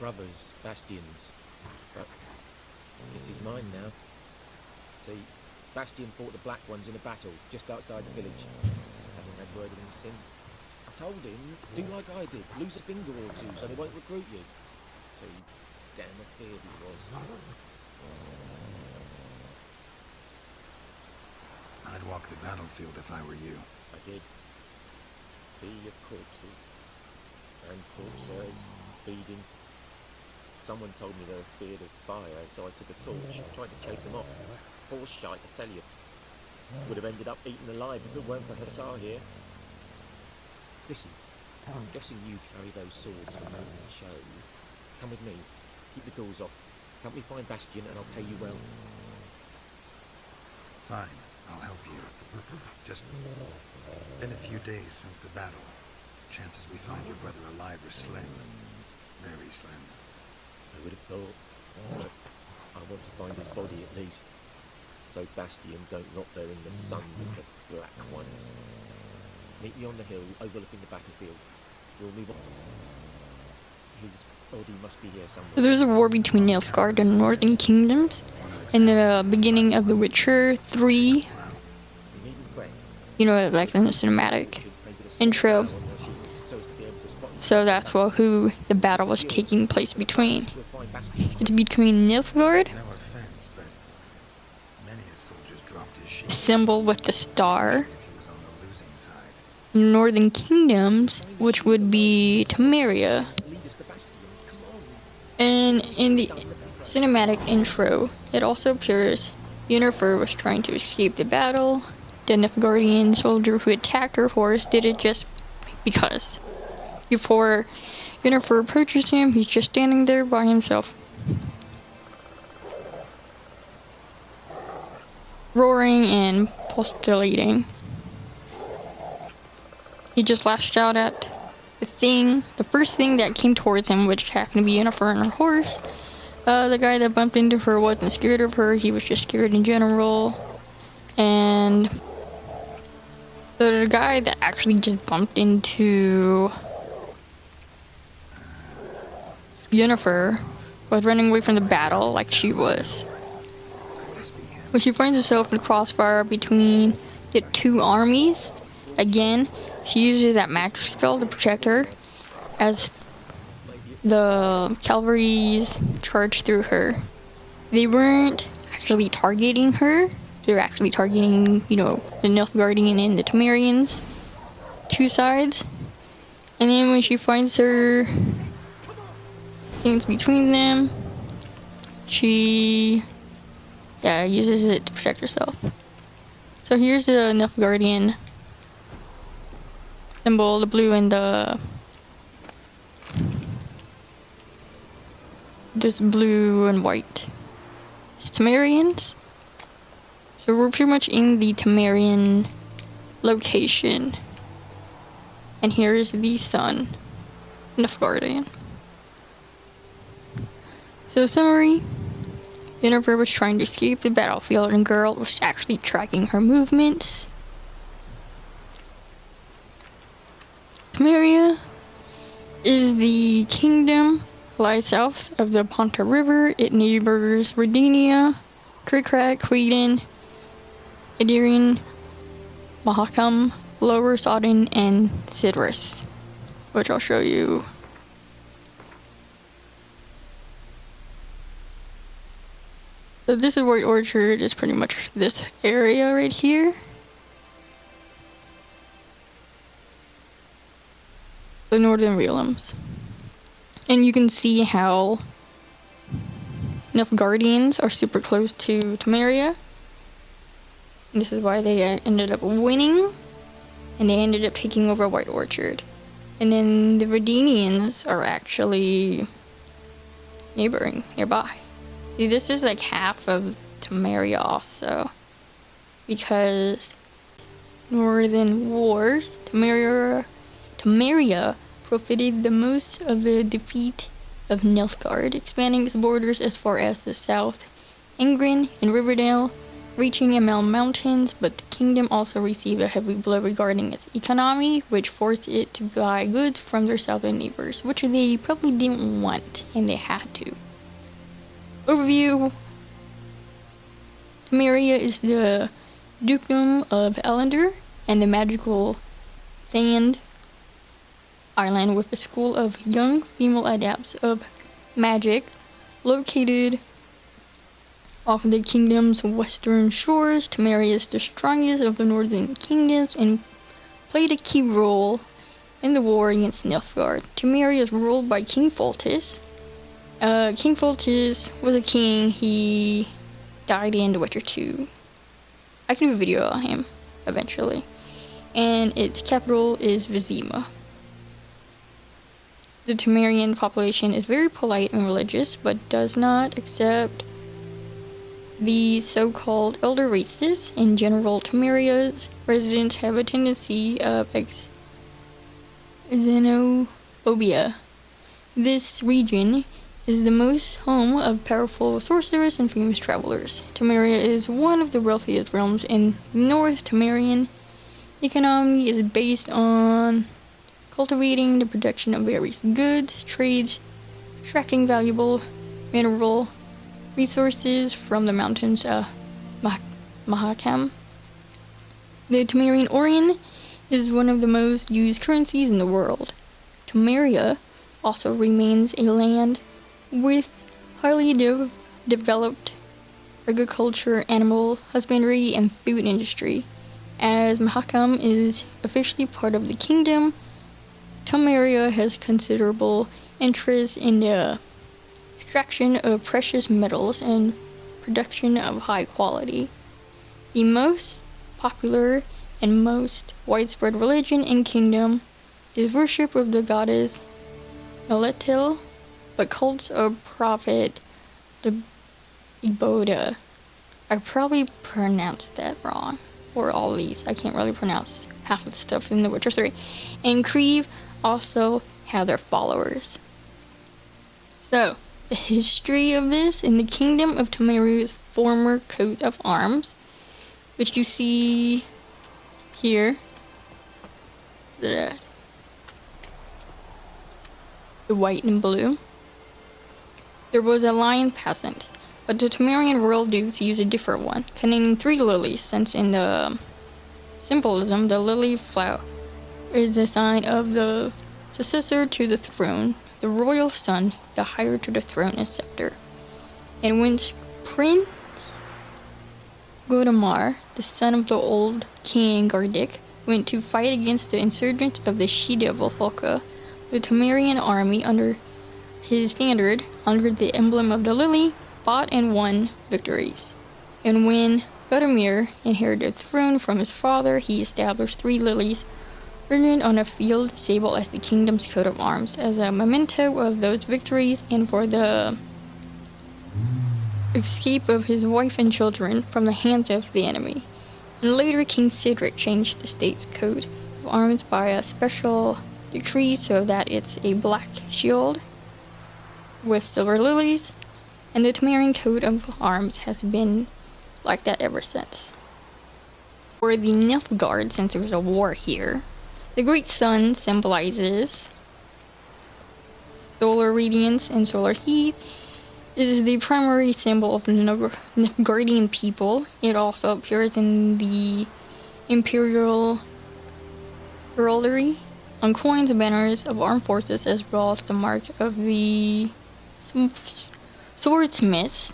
brothers, Bastions, but I guess he's mine now. See, Bastion fought the Black Ones in a battle just outside the village. Haven't had word of him since. I told him, do like I did, lose a finger or two so they won't recruit you. Too damn afeard he was. I'd walk the battlefield if I were you. I did. Sea of corpses. And corpses, feeding. Someone told me they were feared of fire, so I took a torch, tried to chase them off. Horse shite, I tell you. Would have ended up eaten alive if it weren't for Hussar here. Listen, I'm guessing you carry those swords for making the show. Come with me, keep the ghouls off. Help me find Bastion and I'll pay you well. Fine, I'll help you. Just been a few days since the battle. Chances we find your brother alive are slim. Very slim. I would have thought. But I want to find his body at least. So Bastion don't rot there in the sun with the Black Ones. Meet me on the hill overlooking the battlefield. We'll move on. His body must be here somewhere. So there's a war between Nilfgaard and the Northern Kingdoms in the beginning of The Witcher 3. You know, like in the cinematic intro. So that's who the battle was taking place between. It's between Nilfgaard, No offense, but many a soldier's dropped his shield symbol with the star, if he was on the losing side. Northern Kingdoms, which would be Temeria. And in the cinematic intro, it also appears Emhyr was trying to escape the battle. The Nilfgaardian soldier who attacked her horse did it just because. Before Emhyr approaches him, he's just standing there by himself, roaring and postulating. He just lashed out at the first thing that came towards him, which happened to be Emhyr on her horse. The guy that bumped into her wasn't scared of her, he was just scared in general. And so the guy that actually just bumped into Emhyr was running away from the battle like she was. When she finds herself in the crossfire between the two armies, again, she uses that magic spell to protect her as the cavalries charge through her. They weren't actually targeting her, they were actually targeting, you know, the Nilfgaardian and the Temerians, two sides. And then when she finds her things between them, she uses it to protect herself. So here's the Nilfgaardian symbol, the blue and this blue and white. It's Temerians. So we're pretty much in the Temerian location. And here's the sun, Nilfgaardian. So summary, Emhyr was trying to escape the battlefield and Geralt was actually tracking her movements. Temeria is the kingdom lies south of the Ponta River. It neighbors Redania, Krikrak, Queden, Edirin, Mahakam, Lower Sodden, and Sidris, which I'll show you. So this is White Orchard, is pretty much this area right here. The Northern Realms. And you can see how Nilfgaardians are super close to Temeria. And this is why they ended up winning. And they ended up taking over White Orchard. And then the Redanians are actually nearby. See, this is like half of Temeria also. Because Northern Wars, Temeria profited the most of the defeat of Nilfgaard, expanding its borders as far as the south. Ingrid and Riverdale reaching Emel Mountains, but the kingdom also received a heavy blow regarding its economy, which forced it to buy goods from their southern neighbors, which they probably didn't want, and they had to. Overview. Temeria is the dukedom of Elender and the magical sand island with a school of young female adepts of magic located off the kingdom's western shores. Temeria is the strongest of the northern kingdoms and played a key role in the war against Nilfgaard. Temeria is ruled by King Foltest. King Foltest was a king. He died in The Witcher 2. I can do a video on him eventually. And its capital is Vizima. The Temerian population is very polite and religious, but does not accept the so-called elder races. In general, Temeria's residents have a tendency of xenophobia. This region is the most home of powerful sorcerers and famous travelers. Temeria is one of the wealthiest realms in North. Temerian economy is based on cultivating the production of various goods, trades, extracting valuable mineral resources from the mountains of Mahakam. The Temerian Orion is one of the most used currencies in the world. Temeria also remains a land with highly developed agriculture, animal husbandry, and food industry. As Mahakam is officially part of the kingdom, Temeria has considerable interest in the extraction of precious metals and production of high quality. The most popular and most widespread religion in kingdom is worship of the goddess Meletil, but cults of prophet Iboda. I probably pronounced that wrong, or all these. I can't really pronounce half of the stuff in The Witcher 3. And Creve also have their followers. So, the history of this in the kingdom of Temeria's former coat of arms, which you see here, the white and blue. There was a lion peasant, but the Temerian royal dukes used a different one, containing 3 lilies, since in the symbolism, the lily flower is a sign of the successor to the throne, the royal son, the heir to the throne and scepter. And when Prince Godamar, the son of the old king Gardic, went to fight against the insurgents of the she-devil Folka, the Temerian army under his standard, under the emblem of the lily, fought and won victories. And when Godamir inherited the throne from his father, he established 3 lilies written on a field sable as the kingdom's coat of arms, as a memento of those victories and for the escape of his wife and children from the hands of the enemy. And later, King Cedric changed the state's coat of arms by a special decree so that it's a black shield with silver lilies, and the Temerian coat of arms has been like that ever since. For the Nilfgaard, since there's a war here, the great sun symbolizes solar radiance and solar heat. It is the primary symbol of the Nilfgaardian people. It also appears in the imperial heraldry, on coins and banners of armed forces, as well as the mark of the swordsmith.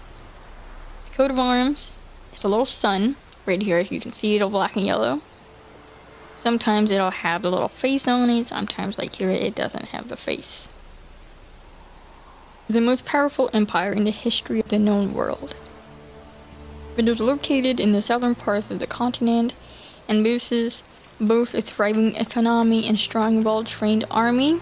The coat of arms is a little sun right here. If you can see it, all black and yellow. Sometimes it'll have a little face on it. Sometimes, like here, it doesn't have the face. The most powerful empire in the history of the known world. It is located in the southern part of the continent and boasts both a thriving economy and strong, well-trained army.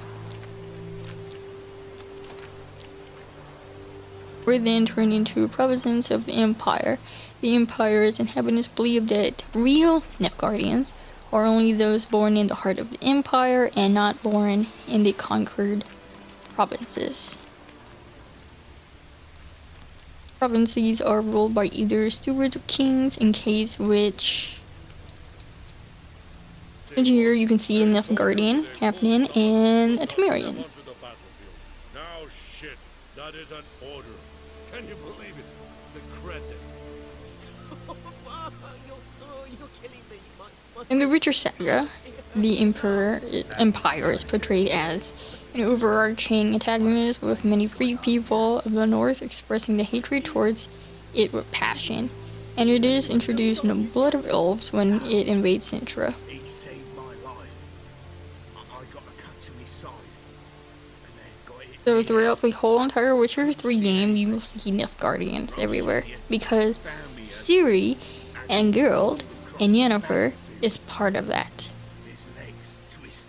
Were then turned into a province of the empire. The empire's inhabitants believe that real Nilfgaardians are only those born in the heart of the empire and not born in the conquered provinces. provinces are ruled by either stewards or kings, in case which here you can see a Nilfgaardian happening and a Temerian. Now shit, that is an order. Can you believe it? The cretin. Stop! You're killing me. In the Witcher saga, the Emperor Empire is portrayed as an overarching antagonist with many free people of the North expressing the hatred towards it with passion, and it is introduced in the blood of elves when it invades Sintra. He saved my life. I got a cut to his side. And then got it. So throughout the whole entire Witcher 3 game, you will see Nilfgaardians everywhere, because Ciri and Geralt and Yennefer is part of that.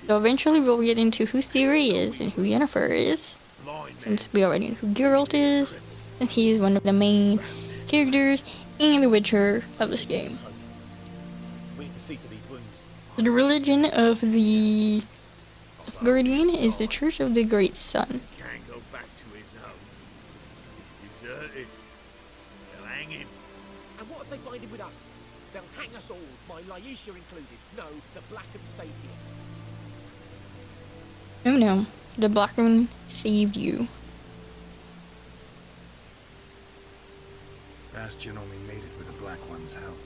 So eventually we'll get into who Ciri is and who Yennefer is, since we already know who Geralt is, since he is one of the main characters and the Witcher of this game. We need to see to these wounds. So the religion of the Guardian is the Church of the Great Sun. Can't go back to his home. He's deserted. They'll hang him. And what if they find him with us? They'll hang us all, my Laisha included. No, the Blackened stayed here. Oh no, the Black One saved you. Bastion only made it with the Black One's help.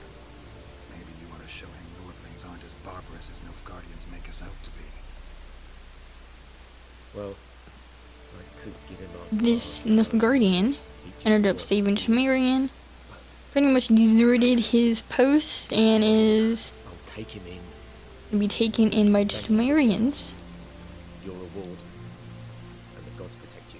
Maybe you want to show him Nordlings aren't as barbarous as Nilfgaardians make us out to be. Well, I could give him our This Nilfgaardian ended up saving Temerian, pretty much deserted his post, and is I'll take him in. to be taken in by the Temerians. Your reward. And the gods protect you.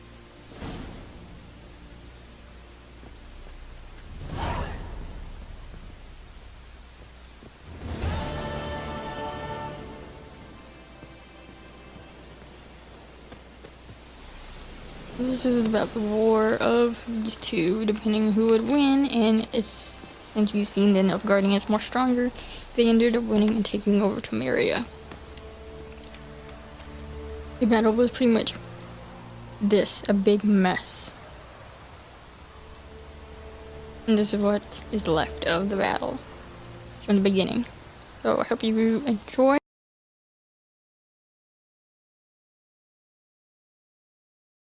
This is about the war of these two, depending who would win, and it's, since you've seen the Nilfgaardians more stronger, they ended up winning and taking over Temeria. The battle was pretty much this, a big mess. And this is what is left of the battle from the beginning. So I hope you enjoy.